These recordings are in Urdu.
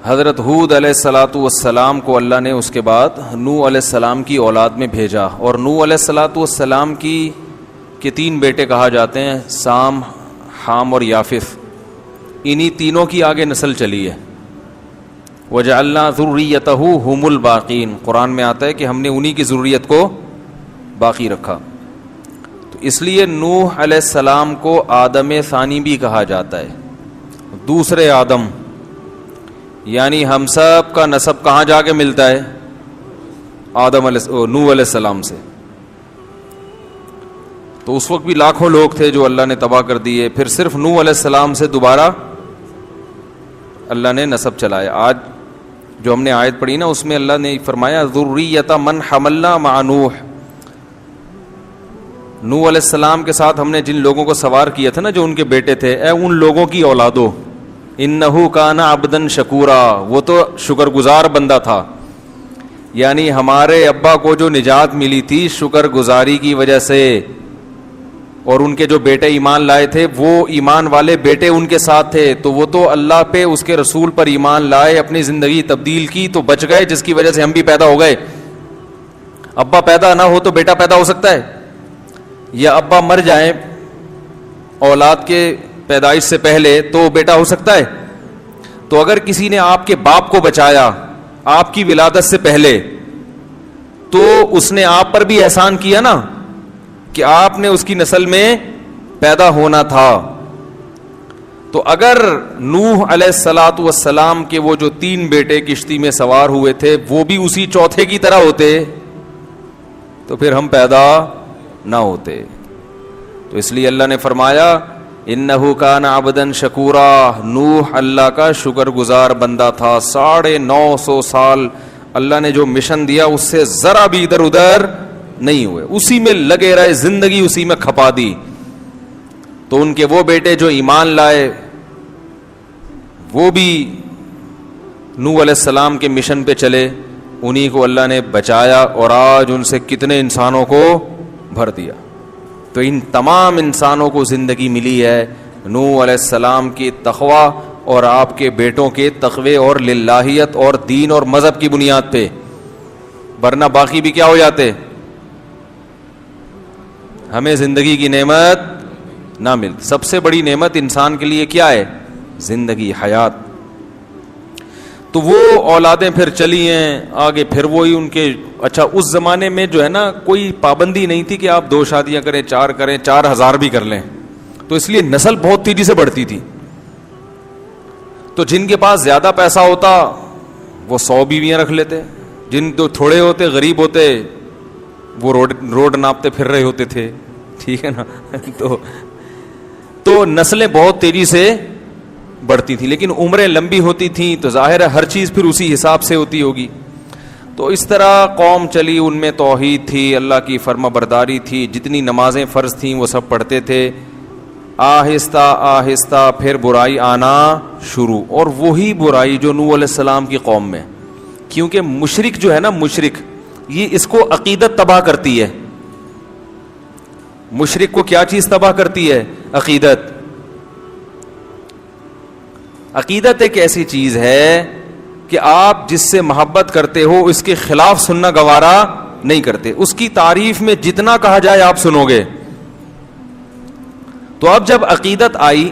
حضرت ہود علیہ الصلاۃ والسلام کو اللہ نے اس کے بعد نوح علیہ السلام کی اولاد میں بھیجا, اور نوح علیہ الصلاۃ والسلام کے 3 بیٹے کہا جاتے ہیں, سام, حام اور یافث. انہی تینوں کی آگے نسل چلی ہے. وجعلنا ذریتہ ھم الباقین, قرآن میں آتا ہے کہ ہم نے انہی کی ذریت کو باقی رکھا. تو اس لیے نوح علیہ السلام کو آدم ثانی بھی کہا جاتا ہے, دوسرے آدم. یعنی ہم سب کا نسب کہاں جا کے ملتا ہے؟ نوح علیہ السلام سے. تو اس وقت بھی لاکھوں لوگ تھے جو اللہ نے تباہ کر دیے, پھر صرف نوح علیہ السلام سے دوبارہ اللہ نے نسب چلایا. آج جو ہم نے آیت پڑھی نا, اس میں اللہ نے فرمایا ذریۃ من حملنا مع نوح. نوح علیہ السلام کے ساتھ ہم نے جن لوگوں کو سوار کیا تھا نا, جو ان کے بیٹے تھے, اے ان لوگوں کی اولادوں, انہ کان عبدا شکورا, وہ تو شکر گزار بندہ تھا. یعنی ہمارے ابا کو جو نجات ملی تھی شکر گزاری کی وجہ سے, اور ان کے جو بیٹے ایمان لائے تھے وہ ایمان والے بیٹے ان کے ساتھ تھے, تو وہ تو اللہ پہ, اس کے رسول پر ایمان لائے, اپنی زندگی تبدیل کی تو بچ گئے, جس کی وجہ سے ہم بھی پیدا ہو گئے. ابا پیدا نہ ہو تو بیٹا پیدا ہو سکتا ہے, یا ابا مر جائیں اولاد کے پیدائش سے پہلے تو بیٹا ہو سکتا ہے. تو اگر کسی نے آپ کے باپ کو بچایا آپ کی ولادت سے پہلے, تو اس نے آپ پر بھی احسان کیا نا, کہ آپ نے اس کی نسل میں پیدا ہونا تھا. تو اگر نوح علیہ الصلاۃ والسلام کے وہ جو 3 بیٹے کشتی میں سوار ہوئے تھے وہ بھی اسی چوتھے کی طرح ہوتے تو پھر ہم پیدا نہ ہوتے. تو اس لیے اللہ نے فرمایا انہ کان عبدا شکورا, نوح اللہ کا شکر گزار بندہ تھا. 950 سال اللہ نے جو مشن دیا اس سے ذرا بھی ادھر ادھر نہیں ہوئے, اسی میں لگے رہے, زندگی اسی میں کھپا دی. تو ان کے وہ بیٹے جو ایمان لائے وہ بھی نوح علیہ السلام کے مشن پہ چلے, انہی کو اللہ نے بچایا, اور آج ان سے کتنے انسانوں کو بھر دیا. تو ان تمام انسانوں کو زندگی ملی ہے نوح علیہ السلام کی تقوی اور آپ کے بیٹوں کے تقوی اور للہیت اور دین اور مذہب کی بنیاد پہ, ورنہ باقی بھی کیا ہو جاتے, ہمیں زندگی کی نعمت نہ ملتی. سب سے بڑی نعمت انسان کے لیے کیا ہے؟ زندگی, حیات. تو وہ اولادیں پھر چلی ہیں آگے, پھر وہی ان کے. اچھا اس زمانے میں جو ہے نا کوئی پابندی نہیں تھی کہ آپ 2 شادیاں کریں, 4 کریں, 4000 بھی کر لیں, تو اس لیے نسل بہت تیزی سے بڑھتی تھی. تو جن کے پاس زیادہ پیسہ ہوتا وہ 100 بیویاں رکھ لیتے, جن تو تھوڑے ہوتے غریب ہوتے وہ روڈ ناپتے پھر رہے ہوتے تھے, ٹھیک ہے نا. تو نسلیں بہت تیزی سے بڑھتی تھی, لیکن عمریں لمبی ہوتی تھیں تو ظاہر ہے ہر چیز پھر اسی حساب سے ہوتی ہوگی. تو اس طرح قوم چلی, ان میں توحید تھی, اللہ کی فرما برداری تھی, جتنی نمازیں فرض تھیں وہ سب پڑھتے تھے. آہستہ آہستہ پھر برائی آنا شروع, اور وہی برائی جو نوح علیہ السلام کی قوم میں, کیونکہ مشرک جو ہے نا, مشرک یہ اس کو عقیدت تباہ کرتی ہے. مشرک کو کیا چیز تباہ کرتی ہے؟ عقیدت. عقیدت ایک ایسی چیز ہے کہ آپ جس سے محبت کرتے ہو اس کے خلاف سننا گوارا نہیں کرتے, اس کی تعریف میں جتنا کہا جائے آپ سنو گے. تو اب جب عقیدت آئی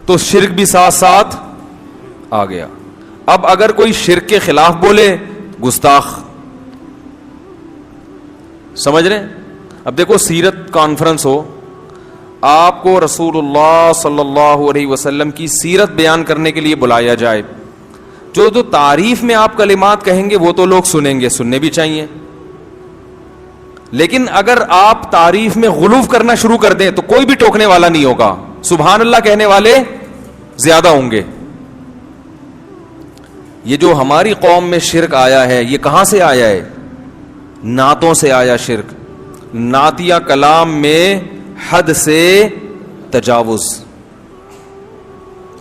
تو شرک بھی ساتھ ساتھ آ گیا. اب اگر کوئی شرک کے خلاف بولے, گستاخ. سمجھ رہے ہیں؟ اب دیکھو سیرت کانفرنس ہو, آپ کو رسول اللہ صلی اللہ علیہ وسلم کی سیرت بیان کرنے کے لیے بلایا جائے, جو تعریف میں آپ کلمات کہیں گے وہ تو لوگ سنیں گے, سننے بھی چاہیے. لیکن اگر آپ تعریف میں غلو کرنا شروع کر دیں تو کوئی بھی ٹوکنے والا نہیں ہوگا, سبحان اللہ کہنے والے زیادہ ہوں گے. یہ جو ہماری قوم میں شرک آیا ہے یہ کہاں سے آیا ہے؟ نعتوں سے آیا شرک. نعتیہ کلام میں حد سے تجاوز,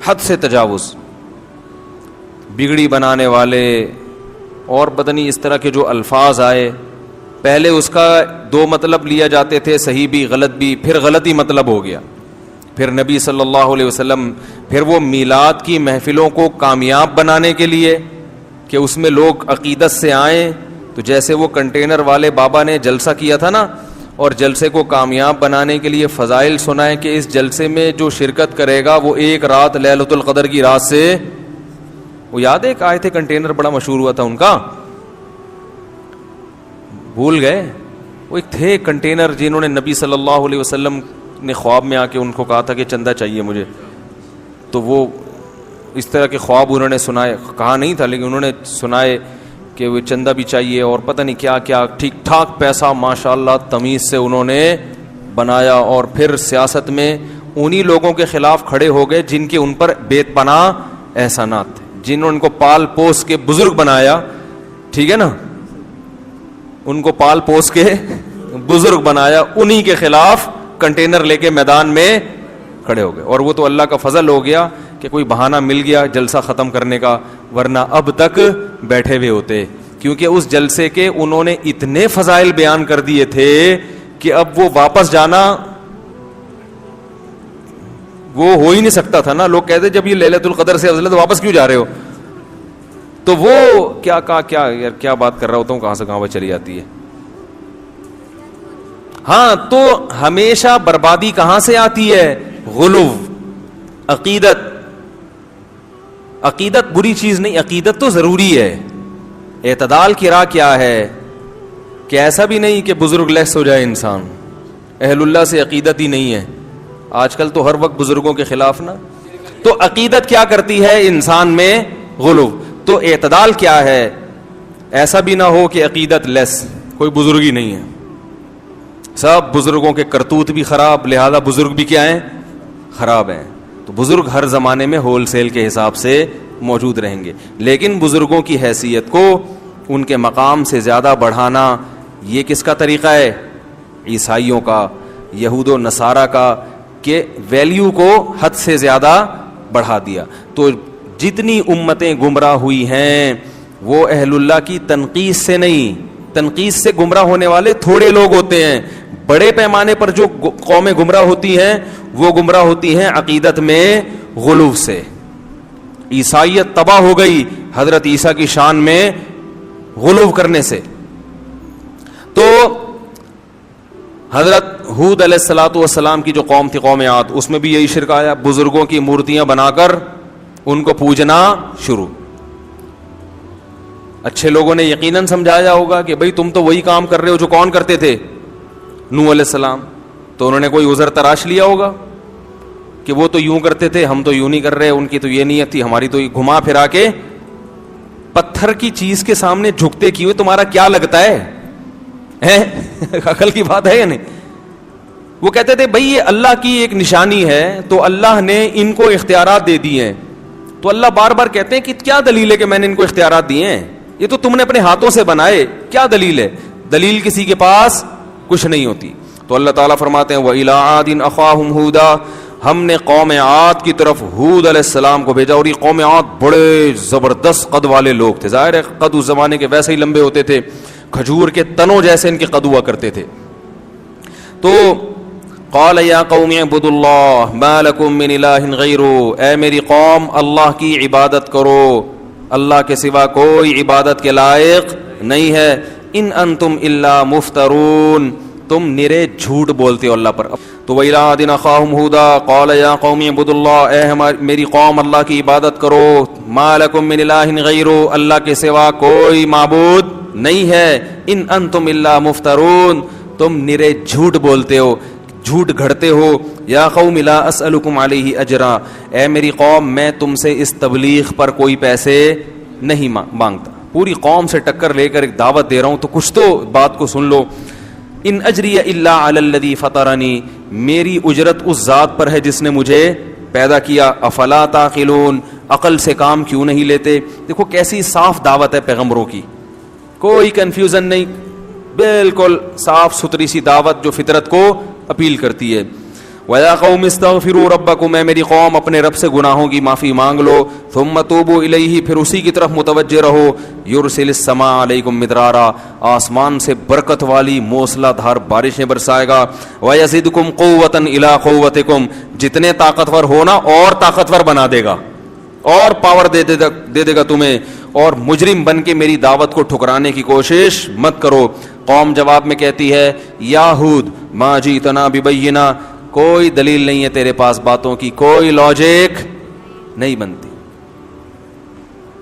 حد سے تجاوز, بگڑی بنانے والے اور بدنی اس طرح کے جو الفاظ آئے, پہلے اس کا 2 مطلب لیا جاتے تھے, صحیح بھی غلط بھی, پھر غلط ہی مطلب ہو گیا. پھر نبی صلی اللہ علیہ وسلم پھر وہ میلاد کی محفلوں کو کامیاب بنانے کے لیے کہ اس میں لوگ عقیدت سے آئیں، تو جیسے وہ کنٹینر والے بابا نے جلسہ کیا تھا نا، اور جلسے کو کامیاب بنانے کے لیے فضائل سنائے کہ اس جلسے میں جو شرکت کرے گا وہ ایک رات لیلۃ القدر کی رات سے، وہ یاد ہے ایک آئے تھے کنٹینر بڑا مشہور ہوا تھا ان کا، بھول گئے؟ وہ ایک تھے کنٹینر جنہوں نے نبی صلی اللہ علیہ وسلم نے خواب میں آ کے ان کو کہا تھا کہ چندہ چاہیے مجھے، تو وہ اس طرح کے خواب انہوں نے سنائے، کہا نہیں تھا لیکن انہوں نے سنائے کہ وہ چندہ بھی چاہیے اور پتہ نہیں کیا کیا، ٹھیک ٹھاک پیسہ ماشاءاللہ تمیز سے انہوں نے بنایا، اور پھر سیاست میں انہی لوگوں کے خلاف کھڑے ہو گئے جن کے ان پر بے پناہ احسانات تھے، جنہوں نے ان کو پال پوس کے بزرگ بنایا، ٹھیک ہے نا، ان کو پال پوس کے بزرگ بنایا، انہی کے خلاف کنٹینر لے کے میدان میں کھڑے ہو گئے، اور وہ تو اللہ کا فضل ہو گیا کہ کوئی بہانہ مل گیا جلسہ ختم کرنے کا، ورنہ اب تک بیٹھے ہوئے ہوتے، کیونکہ اس جلسے کے انہوں نے اتنے فضائل بیان کر دیے تھے کہ اب وہ واپس جانا وہ ہو ہی نہیں سکتا تھا نا، لوگ کہتے جب یہ لیلۃ القدر سے افضل ہے تو واپس کیوں جا رہے ہو، تو وہ کیا کہا، کیا یار کیا بات کر رہا ہوتا ہوں، کہاں سے کہاں پر چلی جاتی ہے۔ ہاں تو ہمیشہ بربادی کہاں سے آتی ہے؟ غلو، عقیدت، عقیدت بری چیز نہیں، عقیدت تو ضروری ہے، اعتدال کی راہ کیا ہے کہ ایسا بھی نہیں کہ بزرگ لیس ہو جائے انسان، اہل اللہ سے عقیدت ہی نہیں ہے، آج کل تو ہر وقت بزرگوں کے خلاف نا، تو عقیدت کیا کرتی ہے انسان میں؟ غلو، تو اعتدال کیا ہے؟ ایسا بھی نہ ہو کہ عقیدت لیس، کوئی بزرگ ہی نہیں ہے، سب بزرگوں کے کرتوت بھی خراب، لہذا بزرگ بھی کیا ہیں؟ خراب ہیں، تو بزرگ ہر زمانے میں ہول سیل کے حساب سے موجود رہیں گے، لیکن بزرگوں کی حیثیت کو ان کے مقام سے زیادہ بڑھانا یہ کس کا طریقہ ہے؟ عیسائیوں کا، یہود و نصارہ کا، کہ ویلیو کو حد سے زیادہ بڑھا دیا۔ تو جتنی امتیں گمراہ ہوئی ہیں وہ اہل اللہ کی تنقید سے نہیں، تنقید سے گمراہ ہونے والے تھوڑے لوگ ہوتے ہیں، بڑے پیمانے پر جو قومیں گمراہ ہوتی ہیں وہ گمراہ ہوتی ہیں عقیدت میں غلو سے۔ عیسائیت تباہ ہو گئی حضرت عیسیٰ کی شان میں غلو کرنے سے۔ تو حضرت ہود علیہ الصلوۃ والسلام کی جو قوم تھی قوم عاد، اس میں بھی یہی شرک آیا، بزرگوں کی مورتیاں بنا کر ان کو پوجنا شروع۔ اچھے لوگوں نے یقیناً سمجھایا ہوگا کہ بھئی تم تو وہی کام کر رہے ہو جو کون کرتے تھے؟ نوح علیہ السلام، تو انہوں نے کوئی عذر تراش لیا ہوگا کہ وہ تو یوں کرتے تھے، ہم تو یوں نہیں کر رہے، ان کی تو یہ نیت تھی، ہماری تو یہ، گھما پھرا کے پتھر کی چیز کے سامنے جھکتے کیوں؟ تمہارا کیا لگتا ہے؟ عقل کی بات ہے یا نہیں؟ وہ کہتے تھے بھئی یہ اللہ کی ایک نشانی ہے، تو اللہ نے ان کو اختیارات دے دیے ہیں، تو اللہ بار بار کہتے ہیں کہ کیا دلیل ہے کہ میں نے ان کو اختیارات دیے ہیں؟ یہ تو تم نے اپنے ہاتھوں سے بنائے، کیا دلیل ہے؟ دلیل کسی کے پاس کچھ نہیں ہوتی۔ تو اللہ تعالیٰ فرماتے ہیں وَإِلَىٰ عَادٍ أَخَاهُمْ هُودًا، ہم نے قوم عاد کی طرف ہود علیہ السلام کو بھیجا، اور یہ قوم عاد بڑے زبردست قد والے لوگ تھے، ظاہر ہے قد اس زمانے کے ویسے ہی لمبے ہوتے تھے، کھجور کے تنوں جیسے ان کے قد ہوا کرتے تھے۔ تو قال یا قوم اعبدوا اللہ ما لکم من الہ غیرہ، اے میری قوم اللہ کی عبادت کرو، اللہ کے سوا کوئی عبادت کے لائق نہیں ہے، ان انتم الا مفترون، تم نرے جھوٹ بولتے ہو اللہ پر۔ تو وَإِلَىٰ عَادٍ أَخَاهُمْ هُودًا قَالَ يَا قَوْمِ اعْبُدُوا اللَّهَ، اے میری قوم اللہ کی عبادت کرو، مَا لَكُم مِّنْ إِلَٰهٍ غَيْرُهُ، اللہ کے سوا کوئی معبود نہیں ہے، ان انتم الا مفترون، تم نرے جھوٹ بولتے ہو، جھوٹ گھڑتے ہو۔ یا قوم لا اسألکم علیہ اجرا، اے میری قوم میں تم سے اس تبلیغ پر کوئی پیسے نہیں مانگتا، پوری قوم سے ٹکر لے کر ایک دعوت دے رہا ہوں تو کچھ تو بات کو سن لو۔ ان اجری الا علی الذی فطرنی، میری اجرت اس ذات پر ہے جس نے مجھے پیدا کیا، افلا تعقلون، عقل سے کام کیوں نہیں لیتے؟ دیکھو کیسی صاف دعوت ہے پیغمبروں کی، کوئی کنفیوژن نہیں، بالکل صاف ستھری سی دعوت جو فطرت کو اپیل کرتی ہے۔ وَيَا قَوْمِ اسْتَغْفِرُوا رَبَّكُمْ، اے میری قوم اپنے رب سے گناہوں کی معافی مانگ لو. ثُمَّ تُوبُوا إِلَيْهِ، پھر اسی کی طرف متوجہ رہو. يُرْسِلِ السَّمَاءَ عَلَيْكُمْ مِدْرَارًا، آسمان سے برکت والی موسلا دھار بارشیں برسائے گا. وَيَزِدْكُمْ قُوَّةً إِلَىٰ قُوَّتِكُمْ، جتنے طاقتور ہونا اور طاقتور بنا دے گا اور پاور دے دے گا تمہیں. اور مجرم بن کے میری دعوت کو ٹھکرانے کی کوشش مت کرو. قوم جواب میں کہتی ہے یا ہود ما جئتنا ببینہ، کوئی دلیل نہیں ہے تیرے پاس باتوں کی، کوئی لاجک نہیں بنتی.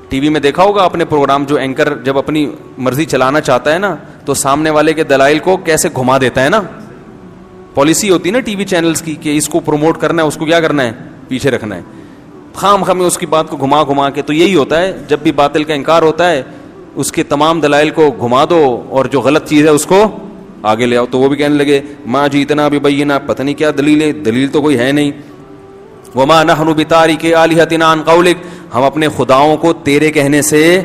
ٹی وی میں دیکھا ہوگا اپنے پروگرام، جو اینکر جب اپنی مرضی چلانا چاہتا ہے نا تو سامنے والے کے دلائل کو کیسے گھما دیتا ہے نا. پالیسی ہوتی ہے نا ٹی وی چینلز کی کہ اس کو پروموٹ کرنا ہے، اس کو کیا کرنا ہے، پیچھے رکھنا ہے. خام خامے اس کی بات کو گھما گھما کے. تو یہی ہوتا ہے جب بھی باطل کا انکار ہوتا ہے اس کے تمام دلائل کو گھما دو اور جو غلط چیز ہے اس کو آگے لے آؤ. تو وہ بھی کہنے لگے ما جئتنا ببینہ، پتہ نہیں کیا دلیل ہے، دلیل تو کوئی ہے نہیں. وما نحن بتارک آلہتنا عن قولک، ہم اپنے خداؤں کو تیرے کہنے سے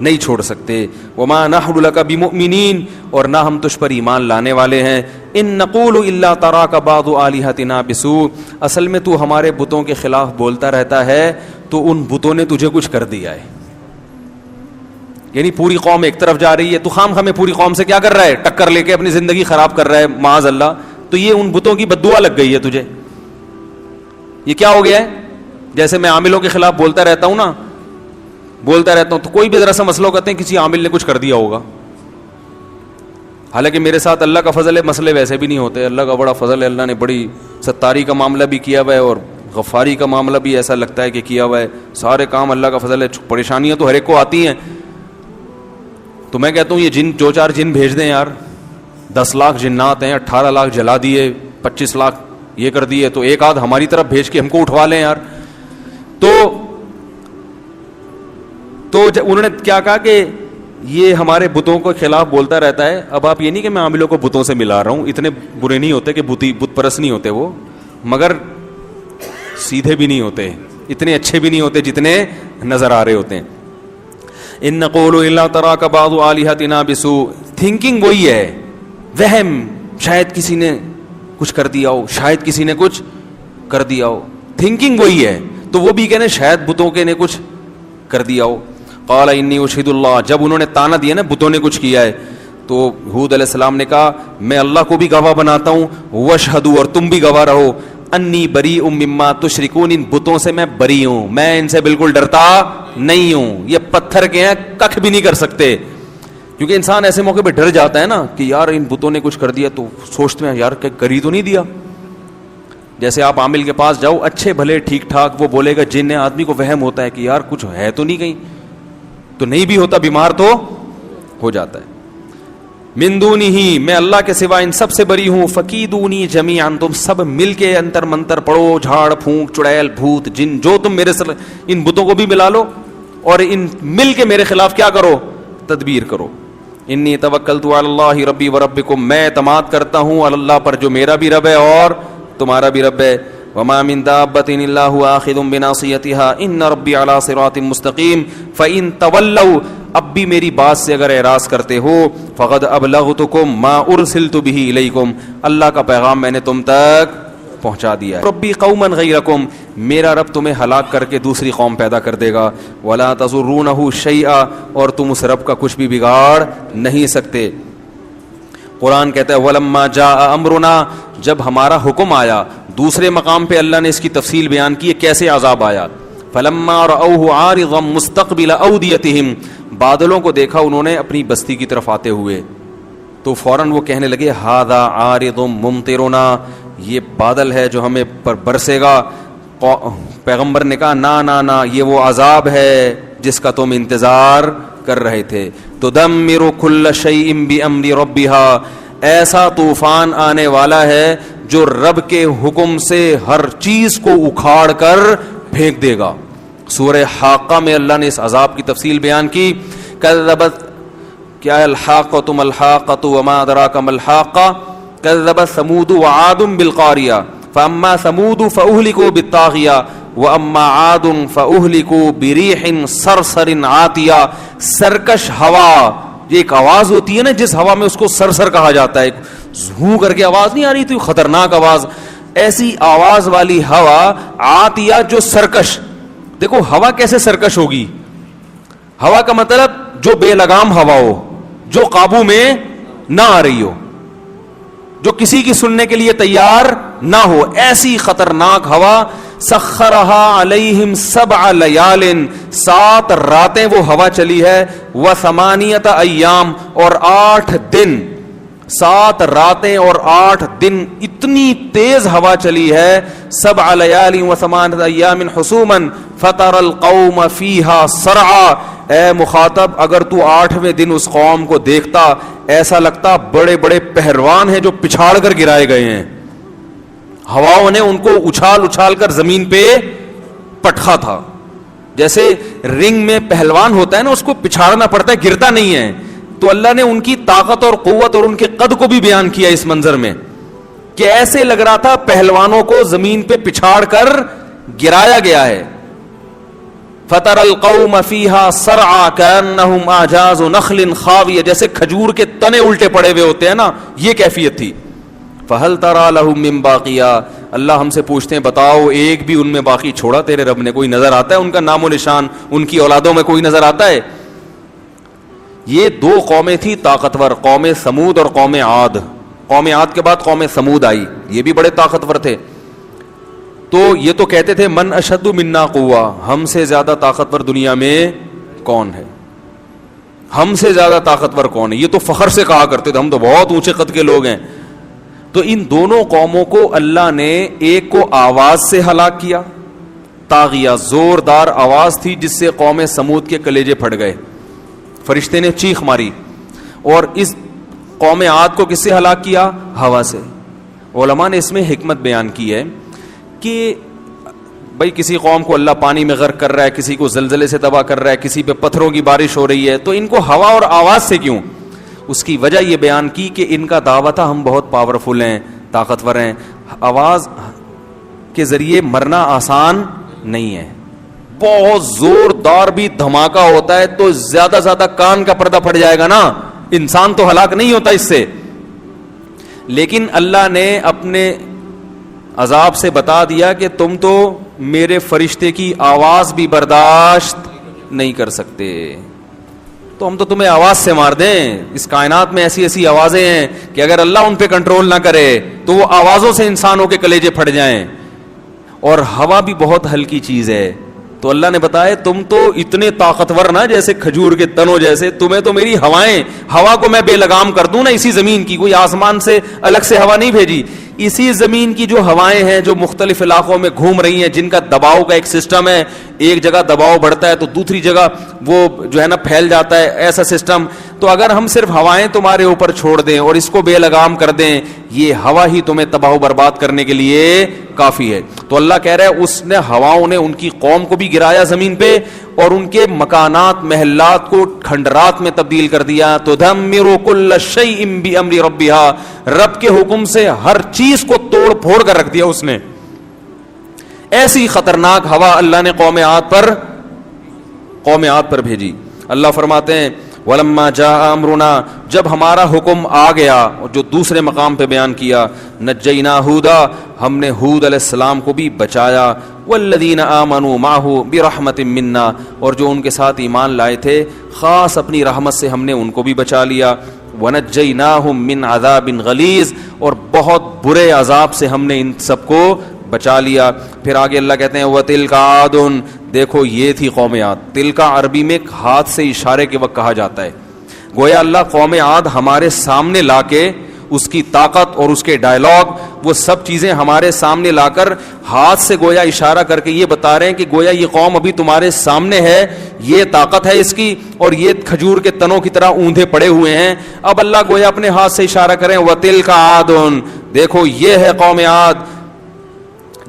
نہیں چھوڑ سکتے. وما نحن لک بمؤمنین، اور نہ ہم تجھ پر ایمان لانے والے ہیں. ان نقول الا تراک بعض آلہتنا بسوء، اصل میں تو ہمارے بتوں کے خلاف بولتا رہتا ہے تو ان بتوں نے تجھے کچھ کر دیا ہے. یعنی پوری قوم ایک طرف جا رہی ہے، تو خام خامے پوری قوم سے کیا کر رہا ہے، ٹکر لے کے اپنی زندگی خراب کر رہا ہے معاذ اللہ. تو یہ ان بتوں کی بد دعا لگ گئی ہے تجھے. یہ کیا ہو گیا ہے؟ جیسے میں عاملوں کے خلاف بولتا رہتا ہوں نا، بولتا رہتا ہوں تو کوئی بھی ذرا سا مسئلہ کہتے ہیں کسی عامل نے کچھ کر دیا ہوگا. حالانکہ میرے ساتھ اللہ کا فضل ہے، مسئلے ویسے بھی نہیں ہوتے. اللہ کا بڑا فضل ہے، اللہ نے بڑی ستاری کا معاملہ بھی کیا ہوا ہے اور غفاری کا معاملہ بھی ایسا لگتا ہے کہ کیا ہوا ہے. سارے کام اللہ کا فضل ہے. پریشانیاں تو ہر ایک کو آتی ہیں. تو میں کہتا ہوں یہ جن، جو چار جن بھیج دیں یار، 10 لاکھ جنات ہیں، 18 لاکھ جلا دیے، 25 لاکھ یہ کر دیے، تو ایک آدھ ہماری طرف بھیج کے ہم کو اٹھوا لیں یار. تو انہوں نے کیا کہا کہ یہ ہمارے بتوں کے خلاف بولتا رہتا ہے. اب آپ یہ نہیں کہ میں عاملوں کو بتوں سے ملا رہا ہوں، اتنے برے نہیں ہوتے کہ بت پرست نہیں ہوتے وہ، مگر سیدھے بھی نہیں ہوتے، اتنے اچھے بھی نہیں ہوتے جتنے نظر آ رہے ہوتے ہیں. ان نقول الا تراک بعض آلہتنا بسوء، تھنکنگ وہی ہے، وہم، شاید کسی نے کچھ کر دیا ہو، شاید کسی نے کچھ کر دیا ہو. تھنکنگ وہی ہے. تو وہ بھی کہنے شاید بتوں کے نے کچھ کر دیا ہو. قال انی اشہد اللہ، جب انہوں نے تانا دیا نا بتوں نے کچھ کیا ہے، تو ہود علیہ السلام نے کہا میں اللہ کو بھی گواہ بناتا ہوں، واشہدوا، اور تم بھی گواہ رہو، انی بریء مما تشرکون، ان بتوں سے میں بری ہوں، میں ان سے بالکل ڈرتا نہیں ہوں. یہ پتھر کے ہیں، ککھ بھی نہیں کر سکتے. کیونکہ انسان ایسے موقع پہ ڈر جاتا ہے نا کہ یار ان بتوں نے کچھ کر دیا، تو سوچتے ہیں یار کہ کر ہی تو نہیں دیا. جیسے آپ عامل کے پاس جاؤ، اچھے بھلے ٹھیک ٹھاک وہ بولے گا جن ہے، آدمی کو وہم ہوتا ہے کہ یار کچھ ہے تو نہیں کہیں، تو نہیں بھی ہوتا، بیمار تو ہو جاتا ہے. من دونہی، میں اللہ کے سوا ان سب سے بری ہوں. فکیدونی جمیعا، تم سب مل کے انتر منتر پڑھو، جھاڑ پھونک چڑیل بھوت جن جو تم میرے سر، ان بتوں کو بھی ملا لو اور ان مل کے میرے خلاف کیا کرو، تدبیر کرو. انی توکلت علی اللہ ربی و ربکم، میں اعتماد کرتا ہوں اللہ پر جو میرا بھی رب ہے اور تمہارا بھی رب ہے. وما من دابۃ الا هو آخذ بناصیتها ان ربی علی صراط مستقیم. فإن تولوا، اب بھی میری بات سے اگر اعراض کرتے ہو، فقد ابلغتکم ما ارسلت به الیکم، اللہ کا پیغام میں نے تم تک پہنچا دیا ہے. ربی قوما غیرکم، میرا رب تمہیں ہلاک کر کے دوسری قوم پیدا کر دے گا. ولا تضرونہ شیئا، اور تم اس رب کا کچھ بھی بگاڑ نہیں سکتے. قرآن کہتا ہے ولما جاء امرنا، جب ہمارا حکم آیا. دوسرے مقام پہ اللہ نے اس کی تفصیل بیان کی ہے کیسے عذاب آیا. فلما رأوه عارضا مستقبل اودیتہم، بادلوں کو دیکھا انہوں نے اپنی بستی کی طرف آتے ہوئے، تو فوراً وہ کہنے لگے ھذا عارض ممطرنا، یہ بادل ہے جو ہمیں پر برسے گا. پیغمبر نے کہا نا نا نا، یہ وہ عذاب ہے جس کا تم انتظار کر رہے تھے. تدمر کل شیء بامر ربها، ایسا طوفان آنے والا ہے جو رب کے حکم سے ہر چیز کو اکھاڑ کر پھینک دے گا. سورہ حاقہ میں اللہ نے اس عذاب کی تفصیل بیان کی. کذبت، کیا ہے الحاقۃ ملحاقۃ وما ادراک ما الحاقۃ، کذبت ثمود وعاد بالقاریہ فاما ثمود فاہلکوا بالطاغیہ واما عاد فاہلکوا بریح صرصر عاتیہ. سرکش ہوا، یہ ایک آواز ہوتی ہے نا جس ہوا میں اس کو سرسر کہا جاتا ہے، زھوں کر کے آواز نہیں آ رہی تھی، خطرناک آواز. ایسی آواز والی ہوا عاتیہ جو سرکش. دیکھو ہوا کیسے سرکش ہوگی؟ ہوا کا مطلب جو بے لگام ہوا ہو, جو قابو میں نہ آ رہی ہو, جو کسی کی سننے کے لیے تیار نہ ہو, ایسی خطرناک ہوا. سخرہا علیہم 7 لیال, 7 راتیں وہ ہوا چلی ہے. و8 ایام, اور 8 دن, 7 راتیں اور 8 دن اتنی تیز ہوا چلی ہے. 7 لیال و8 ایام حسوما فتر القوم فیہا صرعا. اے مخاطب, اگر تو 8ویں دن اس قوم کو دیکھتا ایسا لگتا بڑے بڑے پہلوان ہیں جو پچھاڑ کر گرائے گئے ہیں. ہواؤں نے ان کو اچھال اچھال کر زمین پہ پٹخا تھا. جیسے رنگ میں پہلوان ہوتا ہے نا, اس کو پچھاڑنا پڑتا ہے, گرتا نہیں ہے. تو اللہ نے ان کی طاقت اور قوت اور ان کے قد کو بھی بیان کیا اس منظر میں کہ ایسے لگ رہا تھا پہلوانوں کو زمین پہ پچھاڑ کر گرایا گیا ہے. فَتَرَ الْقَوْمَ فِيهَا صَرْعَا كَأَنَّهُمْ أَعْجَازُ نَخْلٍ خَاوِيَةٍ, جیسے کھجور کے تنے الٹے پڑے ہوئے ہوتے ہیں نا, یہ کیفیت تھی. فَهَلْ تَرَى لَهُم مِّن بَاقِيَةٍ, اللہ ہم سے پوچھتے ہیں بتاؤ ایک بھی ان میں باقی چھوڑا تیرے رب نے؟ کوئی نظر آتا ہے ان کا نام و نشان, ان کی اولادوں میں کوئی نظر آتا ہے؟ یہ 2 قومیں تھی طاقتور, قوم سمود اور قوم عاد. قوم عاد کے بعد قوم سمود آئی, یہ بھی بڑے طاقتور تھے. تو یہ تو کہتے تھے من اشد منا قوہ, ہم سے زیادہ طاقتور دنیا میں کون ہے, ہم سے زیادہ طاقتور کون ہے. یہ تو فخر سے کہا کرتے تھے ہم تو بہت اونچے قد کے لوگ ہیں. تو ان دونوں قوموں کو اللہ نے ایک کو آواز سے ہلاک کیا, طاغیہ, زوردار آواز تھی جس سے قوم سمود کے کلیجے پھٹ گئے, فرشتے نے چیخ ماری. اور اس قوم عاد کو کس سے ہلاک کیا؟ ہوا سے. علماء نے اس میں حکمت بیان کی ہے کہ بھائی کسی قوم کو اللہ پانی میں غرق کر رہا ہے, کسی کو زلزلے سے تباہ کر رہا ہے, کسی پہ پتھروں کی بارش ہو رہی ہے, تو ان کو ہوا اور آواز سے کیوں؟ اس کی وجہ یہ بیان کی کہ ان کا دعویٰ تھا ہم بہت پاورفل ہیں, طاقتور ہیں. آواز کے ذریعے مرنا آسان نہیں ہے, بہت زوردار بھی دھماکہ ہوتا ہے تو زیادہ زیادہ کان کا پردہ پھٹ جائے گا نا, انسان تو ہلاک نہیں ہوتا اس سے. لیکن اللہ نے اپنے عذاب سے بتا دیا کہ تم تو میرے فرشتے کی آواز بھی برداشت نہیں کر سکتے, تو ہم تو تمہیں آواز سے مار دیں. اس کائنات میں ایسی ایسی آوازیں ہیں کہ اگر اللہ ان پہ کنٹرول نہ کرے تو وہ آوازوں سے انسانوں کے کلیجے پھٹ جائیں. اور ہوا بھی بہت ہلکی چیز ہے, تو اللہ نے بتایا تم تو اتنے طاقتور نا جیسے کھجور کے تنوں جیسے, تمہیں تو میری ہوائیں, ہوا کو میں بے لگام کر دوں نا اسی زمین کی, کوئی آسمان سے الگ سے ہوا نہیں بھیجی, اسی زمین کی جو ہوائیں ہیں جو مختلف علاقوں میں گھوم رہی ہیں, جن کا دباؤ کا ایک سسٹم ہے, ایک جگہ دباؤ بڑھتا ہے تو دوسری جگہ وہ جو ہے نا پھیل جاتا ہے, ایسا سسٹم. تو اگر ہم صرف ہوائیں تمہارے اوپر چھوڑ دیں اور اس کو بے لگام کر دیں, یہ ہوا ہی تمہیں تباہ و برباد کرنے کے لیے کافی ہے. تو اللہ کہہ رہا ہے اس نے ہواؤں نے ان کی قوم کو بھی گرایا زمین پہ اور ان کے مکانات محلات کو کھنڈرات میں تبدیل کر دیا. تدمر کل شیء بامر ربها, رب کے حکم سے ہر چیز کو توڑ پھوڑ کر رکھ دیا اس نے. ایسی خطرناک ہوا اللہ نے قوم عاد پر بھیجی. اللہ فرماتے ہیں وَلَمَّا جَاءَ أَمْرُنَا, جب ہمارا حکم آ گیا, جو دوسرے مقام پہ بیان کیا, نَجَّيْنَا هُودًا, ہم نے ہود علیہ السلام کو بھی بچایا, وَالَّذِينَ آمَنُوا مَعَهُ بِرَحْمَةٍ مِنَّا, اور جو ان کے ساتھ ایمان لائے تھے خاص اپنی رحمت سے ہم نے ان کو بھی بچا لیا. وَنَجَّيْنَاهُمْ مِنْ عَذَابٍ غَلِيظٍ, اور بہت برے عذاب سے ہم نے ان سب کو بچا لیا. پھر آگے اللہ کہتے ہیں وَتِلْكَ عَادٌ, دیکھو یہ تھی قوم عاد. تلکا عربی میں ہاتھ سے اشارے کے وقت کہا جاتا ہے. گویا اللہ قوم عاد ہمارے سامنے لا کے اس کی طاقت اور اس کے ڈائلاگ, وہ سب چیزیں ہمارے سامنے لا کر ہاتھ سے گویا اشارہ کر کے یہ بتا رہے ہیں کہ گویا یہ قوم ابھی تمہارے سامنے ہے, یہ طاقت ہے اس کی, اور یہ کھجور کے تنوں کی طرح اوندھے پڑے ہوئے ہیں. اب اللہ گویا اپنے ہاتھ سے اشارہ کریں وَتِلْكَ عَادٌ, دیکھو یہ ہے قوم عاد.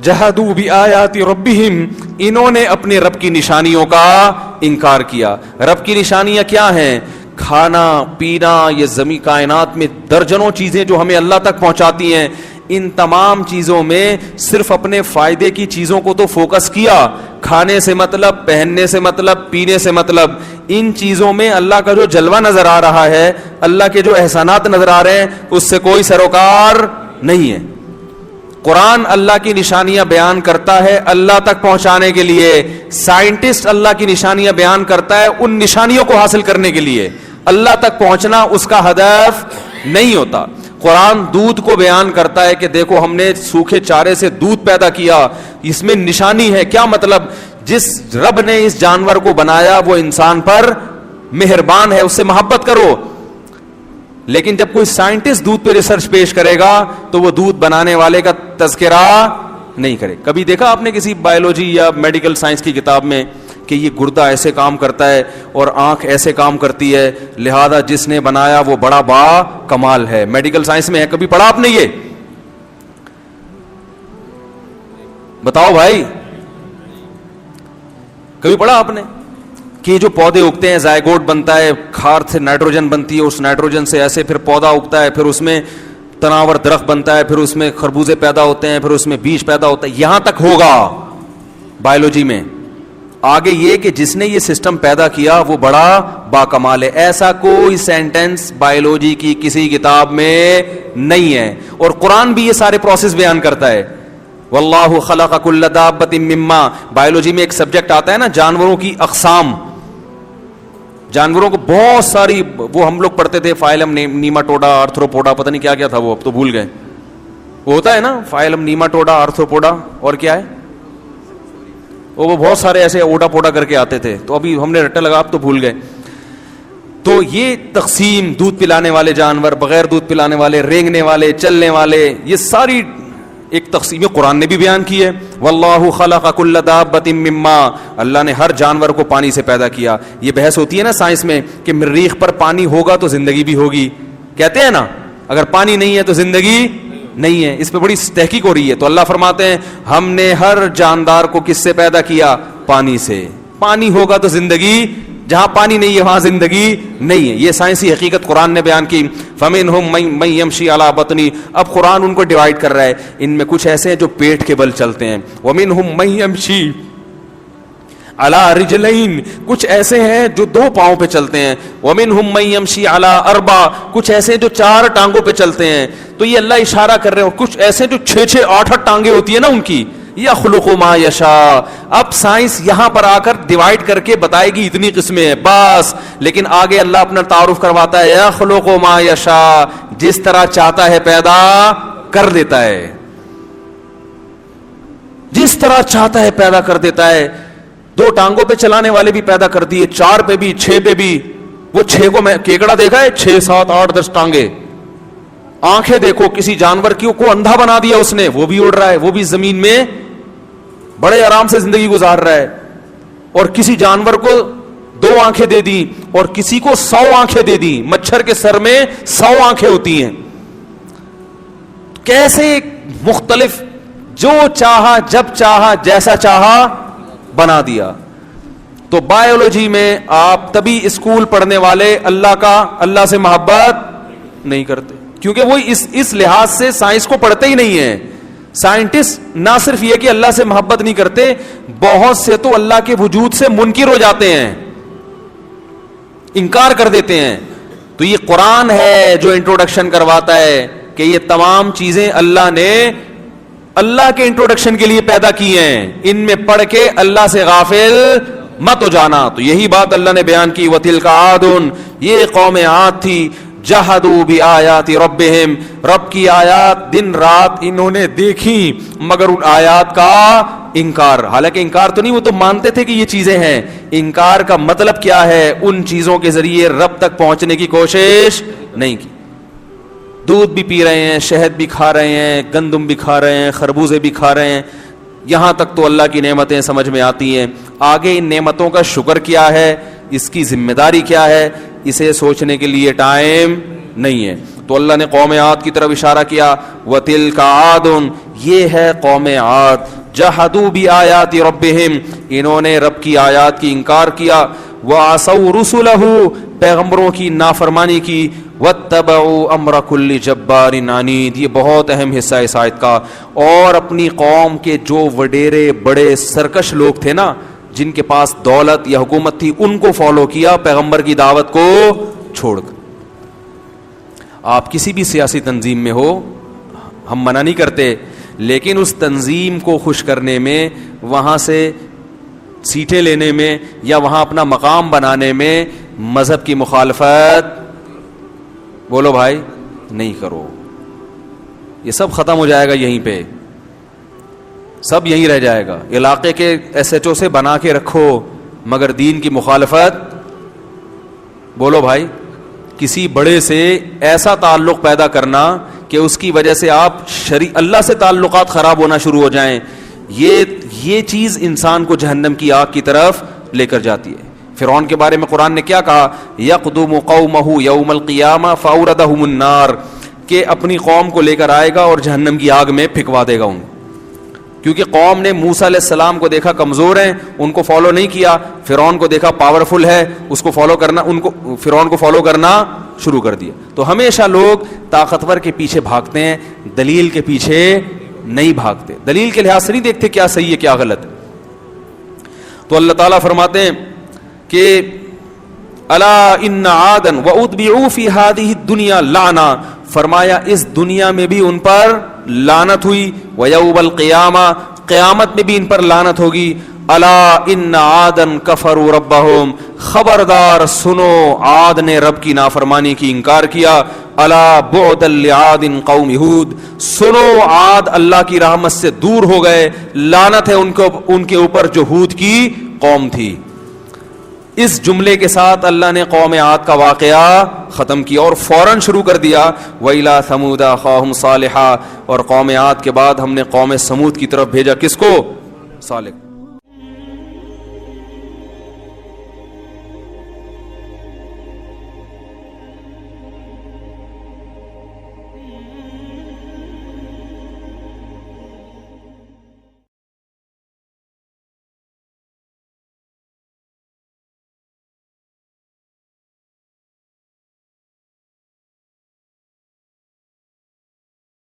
جہدوا بآیات ربہم, انہوں نے اپنے رب کی نشانیوں کا انکار کیا. رب کی نشانیاں کیا ہیں؟ کھانا پینا, یہ زمین کائنات میں درجنوں چیزیں جو ہمیں اللہ تک پہنچاتی ہیں, ان تمام چیزوں میں صرف اپنے فائدے کی چیزوں کو تو فوکس کیا. کھانے سے مطلب, پہننے سے مطلب, پینے سے مطلب, ان چیزوں میں اللہ کا جو جلوہ نظر آ رہا ہے, اللہ کے جو احسانات نظر آ رہے ہیں, اس سے کوئی سروکار نہیں ہے. قرآن اللہ کی نشانیاں بیان کرتا ہے اللہ تک پہنچانے کے لیے, سائنٹسٹ اللہ کی نشانیاں بیان کرتا ہے ان نشانیوں کو حاصل کرنے کے لیے, اللہ تک پہنچنا اس کا ہدف نہیں ہوتا. قرآن دودھ کو بیان کرتا ہے کہ دیکھو ہم نے سوکھے چارے سے دودھ پیدا کیا, اس میں نشانی ہے. کیا مطلب؟ جس رب نے اس جانور کو بنایا وہ انسان پر مہربان ہے, اس سے محبت کرو. لیکن جب کوئی سائنٹسٹ دودھ پہ ریسرچ پیش کرے گا تو وہ دودھ بنانے والے کا تذکرہ نہیں کرے. کبھی دیکھا آپ نے کسی بایولوجی یا میڈیکل سائنس کی کتاب میں کہ یہ گردہ ایسے کام کرتا ہے اور آنکھ ایسے کام کرتی ہے, لہذا جس نے بنایا وہ بڑا با کمال ہے؟ میڈیکل سائنس میں ہے, کبھی پڑھا آپ نے یہ؟ بتاؤ بھائی, کبھی پڑھا آپ نے کہ جو پودے اگتے ہیں زائگوٹ بنتا ہے, کھاد سے نائٹروجن بنتی ہے, اس نائٹروجن سے ایسے پھر پودا اگتا ہے, پھر اس میں تناور درخت بنتا ہے, پھر اس میں خربوزے پیدا ہوتے ہیں, پھر اس میں بیج پیدا ہوتا ہے. یہاں تک ہوگا بایولوجی میں. آگے یہ کہ جس نے یہ سسٹم پیدا کیا وہ بڑا باکمال ہے, ایسا کوئی سینٹنس بایولوجی کی کسی کتاب میں نہیں ہے. اور قرآن بھی یہ سارے پروسیس بیان کرتا ہے. واللہ خلق کل دابۃ مما, بایولوجی میں ایک سبجیکٹ آتا ہے نا جانوروں کی اقسام, جانوروں کو بہت ساری, وہ ہم لوگ پڑھتے تھے فائلم نیماٹوڈا آرتھروپوڈا, پتہ نہیں کیا کیا تھا وہ, اب تو بھول گئے. وہ ہوتا ہے نا فائلم نیماٹوڈا آرتھروپوڈا, اور کیا ہے وہ بہت سارے ایسے اوڈا پوڈا کر کے آتے تھے, تو ابھی ہم نے رٹا لگا, اب تو بھول گئے. تو یہ تقسیم, دودھ پلانے والے جانور, بغیر دودھ پلانے والے, رینگنے والے, چلنے والے, یہ ساری ایک تقسیم قرآن نے بھی بیان کی ہے. واللہ خلق کل دابۃ مما, اللہ نے ہر جانور کو پانی سے پیدا کیا. یہ بحث ہوتی ہے نا سائنس میں کہ مریخ پر پانی ہوگا تو زندگی بھی ہوگی, کہتے ہیں نا اگر پانی نہیں ہے تو زندگی نہیں ہے. اس پہ بڑی تحقیق ہو رہی ہے. تو اللہ فرماتے ہیں ہم نے ہر جاندار کو کس سے پیدا کیا؟ پانی سے. پانی ہوگا تو زندگی, جہاں پانی نہیں ہے وہاں زندگی نہیں ہے. یہ سائنسی حقیقت قرآن نے بیان کی. فَمِنْهُمْ مَن يَمْشِي عَلَى بَطْنِهِ, اب قرآن ان کو ڈیوائڈ کر رہا ہے. ان میں کچھ ایسے ہیں جو پیٹ کے بل چلتے ہیں. وَمِنْهُمْ مَن يَمْشِي عَلَى رِجْلَيْن, کچھ ایسے ہیں جو 2 پاؤں پہ چلتے ہیں. وَمِنْهُمْ مَن يَمْشِي عَلَى 4, کچھ ایسے جو 4 ٹانگوں پہ چلتے ہیں. تو یہ اللہ اشارہ کر رہے ہیں. کچھ ایسے جو 6 8 ٹانگیں ہوتی ہیں نا ان کی. یخلق ما یشاء, اب سائنس یہاں پر آ کر ڈیوائڈ کر کے بتائے گی اتنی قسمیں ہیں بس, لیکن آگے اللہ اپنا تعارف کرواتا ہے یخلق ما یشاء, جس طرح چاہتا ہے پیدا کر دیتا ہے, جس طرح چاہتا ہے پیدا کر دیتا ہے. 2 ٹانگوں پہ چلانے والے بھی پیدا کر دیے, 4 پہ بھی, 6 پہ بھی. وہ 6 کو میں کیکڑا دیکھا ہے, 6 7 8 10 ٹانگیں. آنکھیں دیکھو, کسی جانور کو اندھا بنا دیا اس نے, وہ بھی اڑ رہا ہے, وہ بھی زمین میں بڑے آرام سے زندگی گزار رہا ہے. اور کسی جانور کو 2 آنکھیں دے دی اور کسی کو 100 آنکھیں دے دی. مچھر کے سر میں 100 آنکھیں ہوتی ہیں. کیسے مختلف, جو چاہا جب چاہا جیسا چاہا بنا دیا. تو بایولوجی میں آپ تبھی اسکول پڑھنے والے اللہ سے محبت نہیں کرتے, کیونکہ وہ اس لحاظ سے سائنس کو پڑھتے ہی نہیں ہیں. سائنٹسٹ نہ صرف یہ کہ اللہ سے محبت نہیں کرتے, بہت سے تو اللہ کے وجود سے منکر ہو جاتے ہیں, انکار کر دیتے ہیں. تو یہ قرآن ہے جو انٹروڈکشن کرواتا ہے کہ یہ تمام چیزیں اللہ نے اللہ کے انٹروڈکشن کے لیے پیدا کی ہیں, ان میں پڑھ کے اللہ سے غافل مت ہو جانا. تو یہی بات اللہ نے بیان کی. وَتِلْكَ عَادٌ, یہ قوم عاد تھی. جہدوا بآیات ربہم, رب کی آیات دن رات انہوں نے دیکھی مگر ان آیات کا انکار. حالانکہ انکار تو نہیں, وہ تو مانتے تھے کہ یہ چیزیں ہیں. انکار کا مطلب کیا ہے؟ ان چیزوں کے ذریعے رب تک پہنچنے کی کوشش نہیں کی. دودھ بھی پی رہے ہیں, شہد بھی کھا رہے ہیں, گندم بھی کھا رہے ہیں, خربوزے بھی کھا رہے ہیں, یہاں تک تو اللہ کی نعمتیں سمجھ میں آتی ہیں. آگے ان نعمتوں کا شکر کیا ہے, اس کی ذمہ داری کیا ہے, اسے سوچنے کے لیے ٹائم نہیں ہے. تو اللہ نے قوم عاد کی طرف اشارہ کیا. وَتِلْكَ عَادٌ, یہ ہے قوم عاد. جَحَدُوا بِآیَاتِ رَبِّهِمْ, انہوں نے رب کی آیات کی انکار کیا. وَعَصَوْا رُسُلَهُ, پیغمبروں کی نافرمانی کی. وَاتَّبَعُوا أَمْرَ كُلِّ جَبَّارٍ عَنِيدٍ, یہ بہت اہم حصہ ہے اس آیت کا. اور اپنی قوم کے جو وڈیرے بڑے سرکش لوگ تھے نا, جن کے پاس دولت یا حکومت تھی, ان کو فالو کیا پیغمبر کی دعوت کو چھوڑ کر. آپ کسی بھی سیاسی تنظیم میں ہو, ہم منع نہیں کرتے, لیکن اس تنظیم کو خوش کرنے میں، وہاں سے سیٹیں لینے میں یا وہاں اپنا مقام بنانے میں مذہب کی مخالفت بولو بھائی نہیں کرو. یہ سب ختم ہو جائے گا یہیں پہ، سب یہیں رہ جائے گا. علاقے کے ایس ایچ او سے بنا کے رکھو مگر دین کی مخالفت بولو بھائی. کسی بڑے سے ایسا تعلق پیدا کرنا کہ اس کی وجہ سے آپ اللہ سے تعلقات خراب ہونا شروع ہو جائیں، یہ چیز انسان کو جہنم کی آگ کی طرف لے کر جاتی ہے. فرعون کے بارے میں قرآن نے کیا کہا؟ یقدم قومہ یوم القیامہ فاوردہم النار، کہ اپنی قوم کو لے کر آئے گا اور جہنم کی آگ میں پھینکوا دے گا ان کو. کیونکہ قوم نے موسیٰ علیہ السلام کو دیکھا کمزور ہیں، ان کو فالو نہیں کیا. فرعون کو دیکھا پاورفل ہے، اس کو فالو کرنا، فرعون کو فالو کرنا شروع کر دیا. تو ہمیشہ لوگ طاقتور کے پیچھے بھاگتے ہیں، دلیل کے پیچھے نہیں بھاگتے، دلیل کے لحاظ سے نہیں دیکھتے کیا صحیح ہے کیا غلط. تو اللہ تعالیٰ فرماتے ہیں کہ الا ان عادا واتبعوا فی ہذہ الدنیا لعنہ، فرمایا اس دنیا میں بھی ان پر لعنت ہوئی، ویوم القیامہ، قیامت میں بھی ان پر لعنت ہوگی. الا ان عادا کفروا ربہم، خبردار سنو عاد نے رب کی نافرمانی کی انکار کیا. الا بعدا لعاد قوم ہود، سنو عاد اللہ کی رحمت سے دور ہو گئے، لعنت ہے ان کے اوپر جو ہود کی قوم تھی. اس جملے کے ساتھ اللہ نے قوم عاد کا واقعہ ختم کیا اور فوراً شروع کر دیا وَإِلَىٰ ثَمُودَ أَخَاهُمْ صَالِحًا، اور قوم عاد کے بعد ہم نے قوم سمود کی طرف بھیجا کس کو؟ صالح.